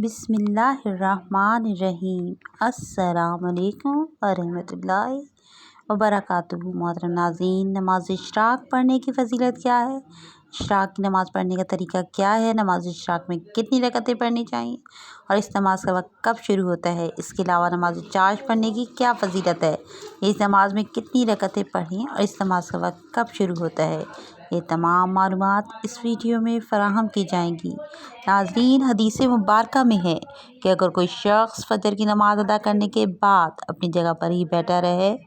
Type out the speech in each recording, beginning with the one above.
बिस्मिल्लाहिर्रहमानिर्रहीम। अस्सलाम वालेकुम वरहमतुल्लाहि वबरकातुहू। मोहतरम नाज़रीन, नमाज इशराक पढ़ने की फ़जीलत क्या है, इशराक की नमाज़ पढ़ने का तरीका क्या है, नमाज इशराक में कितनी रकतें पढ़नी चाहिए और इस नमाज का वक्त कब शुरू होता है, इसके अलावा नमाज चाश पढ़ने की क्या फ़जीलत है, इस नमाज में कितनी रकतें पढ़ें और इस नमाज का वक्त कब शुरू होता है, ये तमाम मालूमात इस वीडियो में फ़राहम की जाएंगी। नाज़रीन, हदीस मुबारका में है कि अगर कोई शख्स फ़जर की नमाज अदा करने के बाद अपनी जगह पर ही बैठा रहे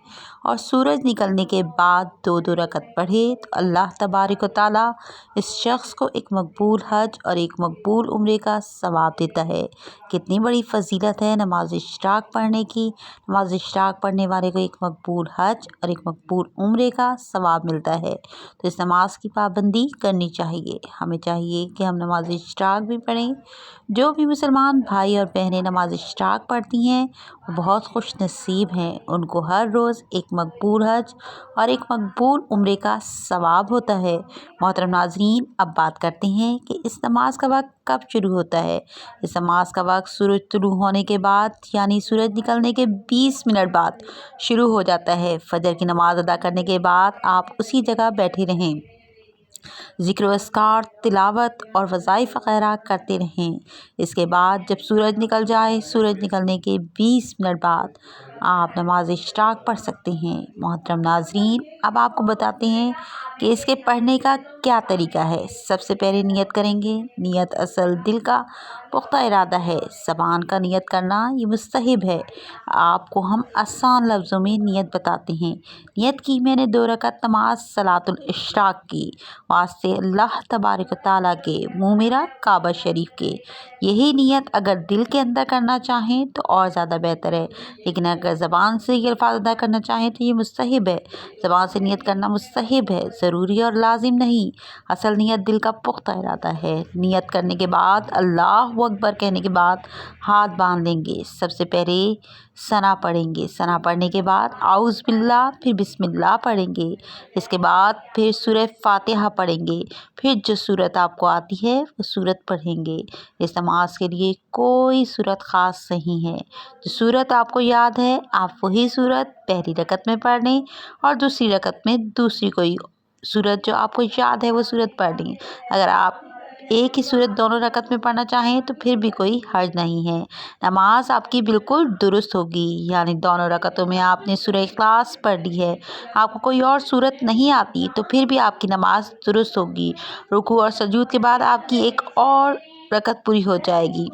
और सूरज निकलने के बाद दो दो रकत पढ़े तो अल्लाह तबारक व तआला इस शख्स को एक मकबूल हज और एक मकबूल उम्रे का सवाब देता है। कितनी बड़ी फ़जीलत है नमाज इशराक पढ़ने की। नमाज इशराक पढ़ने वाले को एक मकबूल हज और एक मकबूल उम्रे का सवाब मिलता है। तो इस नमाज की पाबंदी करनी चाहिए। हमें चाहिए कि हम नमाज इशराक भी पढ़ें। जो भी मुसलमान भाई और बहनें नमाज इशराक पढ़ती हैं वो बहुत खुश नसीब हैं। उनको हर रोज़ एक मकबूल हज और एक मकबूल उम्रे का सवाब होता है। मोहतरम नाज़रीन, अब बात करते हैं कि इस नमाज का वक्त कब शुरू होता है। इस नमाज का वक्त सूरज तुलू होने के बाद यानी सूरज निकलने के 20 मिनट बाद शुरू हो जाता है। फजर की नमाज अदा करने के बाद आप उसी जगह बैठे रहें, ज़िक्र अस्कार, तिलावत और वज़ाइफ वगैरह करते रहें। इसके बाद जब सूरज निकल जाए, सूरज निकलने के 20 मिनट बाद आप नमाज इशराक पढ़ सकते हैं। मोहतरम नाज़रीन, अब आपको बताते हैं कि इसके पढ़ने का क्या तरीका है। सबसे पहले नियत करेंगे। नियत असल दिल का पुख्ता इरादा है। ज़बान का नियत करना ये मुस्तहिब है। आपको हम आसान लफ्ज़ों में नियत बताते हैं। नियत की मैंने 2 रकात नमाज सलातुल इशराक की वास्ते अल्लाह तबारक व तआला के, मुँह मेरा काबा शरीफ के। यही नियत अगर दिल के अंदर करना चाहें तो और ज़्यादा बेहतर है, लेकिन अगर ज़बान से ये अल्फाज अदा करना चाहें तो ये मुस्तहिब है। ज़बान से नियत करना मुस्तहिब है, ज़रूरी और लाजिम नहीं। असल नियत दिल का पुख्ता इरादा है। नियत करने के बाद अल्लाहु अकबर कहने के बाद हाथ बांध लेंगे। सबसे पहले सना पढ़ेंगे। सना पढ़ने के बाद आउज़ बिल्लाह, फिर बिस्मिल्लाह पढ़ेंगे। इसके बाद फिर सूरह फातिहा पढ़ेंगे। फिर जो सूरत आपको आती है वो सूरत पढ़ेंगे। इस नमाज के लिए कोई सूरत ख़ास नहीं है। जो सूरत आपको याद है आप वही सूरत पहली रकत में पढ़ लें और दूसरी रकत में दूसरी कोई सूरत जो आपको याद है वो सूरत पढ़ लें। अगर आप एक ही सूरत दोनों रकत में पढ़ना चाहें तो फिर भी कोई हर्ज नहीं है। नमाज आपकी बिल्कुल दुरुस्त होगी। यानी दोनों रकतों में आपने सूरह इखलास पढ़ ली है, आपको कोई और सूरत नहीं आती तो फिर भी आपकी नमाज दुरुस्त होगी। रुकू और सजूद के बाद आपकी एक और रकत पूरी हो जाएगी।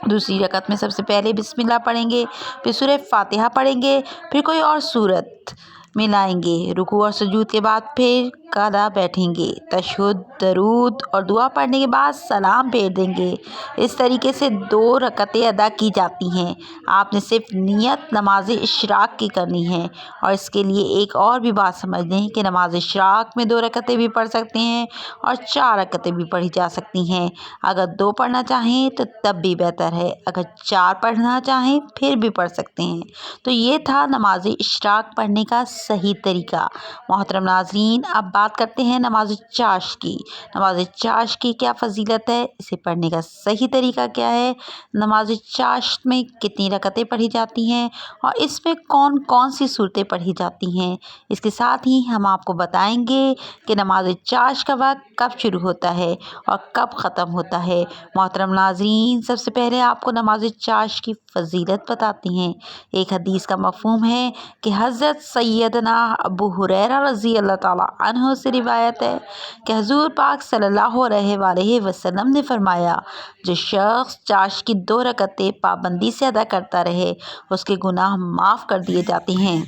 दूसरी रकत में सबसे पहले बिस्मिल्लाह पढ़ेंगे, फिर सूरह फातिहा पढ़ेंगे, फिर कोई और सूरत मिलाएंगे। रुकू और सजूद के बाद फिर कादा बैठेंगे। तशहुद, दरूद और दुआ पढ़ने के बाद सलाम फेर देंगे। इस तरीके से 2 रकतें अदा की जाती हैं। आपने सिर्फ नियत नमाज इशराक की करनी है। और इसके लिए एक और भी बात समझ लें कि नमाज इशराक में 2 रकतें भी पढ़ सकते हैं और 4 रकतें भी पढ़ी जा सकती हैं। अगर 2 पढ़ना चाहें तो तब भी बेहतर है, अगर 4 पढ़ना चाहें फिर भी पढ़ सकते हैं। तो ये था नमाज इशराक पढ़ने का सही तरीका। मोहतरम नाज़रीन, अब बात करते हैं नमाज चाश की। नमाज चाश की क्या फ़जीलत है, इसे पढ़ने का सही तरीका क्या है, नमाज चाश में कितनी रकतें पढ़ी जाती हैं और इसमें कौन कौन सी सूरतें पढ़ी जाती हैं। इसके साथ ही हम आपको बताएंगे कि नमाज चाश का वक्त कब शुरू होता है और कब ख़त्म होता है। मोहतरम नाज़रीन, सबसे पहले आपको नमाज चाश की फ़जीलत बताते हैं। एक हदीस का मफ़हूम है कि हज़रत सैयदना अबू हुरैरा रज़ी अल्लाह ताला अन्हु से रिवायत है कि हुज़ूर पाक सल्लल्लाहु अलैहि वसल्लम ने फरमाया, जो शख्स चाश की 2 रकतें पाबंदी से अदा करता रहे उसके गुनाह माफ़ कर दिए जाते हैं,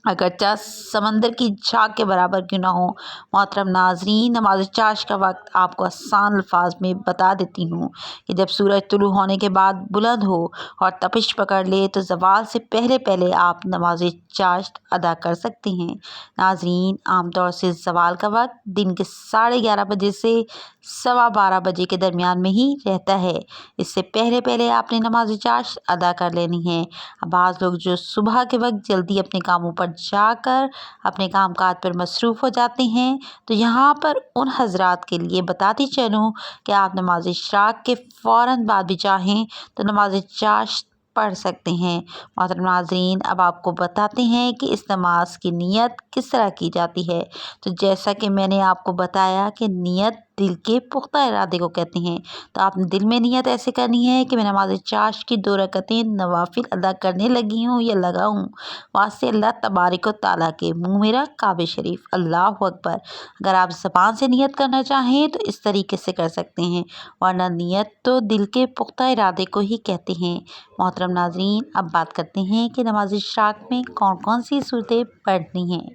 अगरचा समंदर की झाग के बराबर क्यों ना हो। मोहतरम नाज़रीन, नमाज चाश का वक्त आपको आसान अल्फाज में बता देती हूँ कि जब सूरज तुलू होने के बाद बुलंद हो और तपिश पकड़ ले तो ज़वाल से पहले पहले आप नमाज चाश अदा कर सकते हैं। नाज़रीन, आमतौर से ज़वाल का वक्त दिन के 11:30 बजे से 12:15 बजे के दरमियान में ही रहता है। इससे पहले पहले आपने नमाज चाश अदा कर लेनी है। बाज़ लोग जो सुबह के वक्त जल्दी अपने कामों पर جا کر اپنے کام کاج پر مصروف ہو جاتے ہیں۔ تو یہاں پر ان حضرات کے لیے بتاتی چلوں کہ آپ نماز اشراق کے فوراً بعد بھی چاہیں تو نماز چاشت پڑھ سکتے ہیں۔ محترم ناظرین، اب آپ کو بتاتے ہیں کہ اس نماز کی نیت کس طرح کی جاتی ہے۔ تو جیسا کہ میں نے آپ کو بتایا کہ نیت دل کے پختہ ارادے کو کہتے ہیں، تو آپ نے دل میں نیت ایسے کرنی ہے کہ میں نماز چاشت کی 2 رکعتیں نوافل ادا کرنے لگی ہوں یا لگا ہوں، واسطے اللہ تبارک و تعالیٰ کے، منہ میرا کعبہ شریف، اللہ اکبر۔ اگر آپ زبان سے نیت کرنا چاہیں تو اس طریقے سے کر سکتے ہیں، ورنہ نیت تو دل کے پختہ ارادے کو ہی کہتے ہیں۔ محترم ناظرین، اب بات کرتے ہیں کہ نماز اشراق میں کون کون سی صورتیں پڑھنی ہیں۔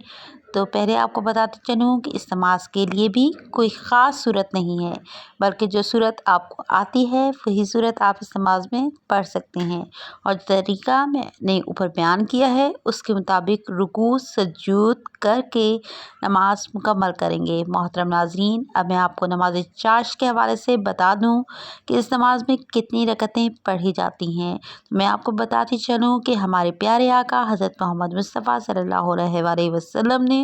تو پہلے آپ کو بتاتے چلوں کہ اس نماز کے لیے بھی کوئی خاص صورت نہیں ہے، بلکہ جو صورت آپ کو آتی ہے وہی صورت آپ اس نماز میں پڑھ سکتے ہیں، اور طریقہ میں نے اوپر بیان کیا ہے اس کے مطابق رکوع سجود کر کے نماز مکمل کریں گے۔ محترم ناظرین، اب میں آپ کو نماز چاشت کے حوالے سے بتا دوں کہ اس نماز میں کتنی رکعتیں پڑھی جاتی ہیں۔ میں آپ کو بتاتی چلوں کہ ہمارے پیارے آقا حضرت محمد مصطفیٰ صلی اللہ علیہ وسلم نے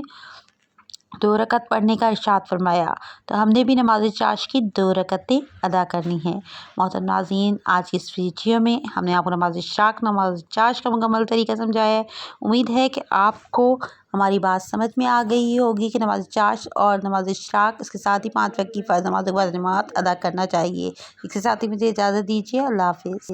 2 رکعت پڑھنے کا ارشاد فرمایا، تو ہم نے بھی نماز چاشت کی 2 رکعتیں ادا کرنی ہیں۔ محترم ناظرین، آج کی اس ویڈیو میں ہم نے آپ کو نماز چاشت کا مکمل طریقہ سمجھایا ہے۔ امید ہے کہ آپ کو ہماری بات سمجھ میں آ گئی ہوگی کہ نماز چاشت اور نماز اشراق، اس کے ساتھ ہی 5 وقت کی فرض نماز جماعت ادا کرنا چاہیے۔ اس کے ساتھ ہی مجھے اجازت دیجیے، اللہ حافظ۔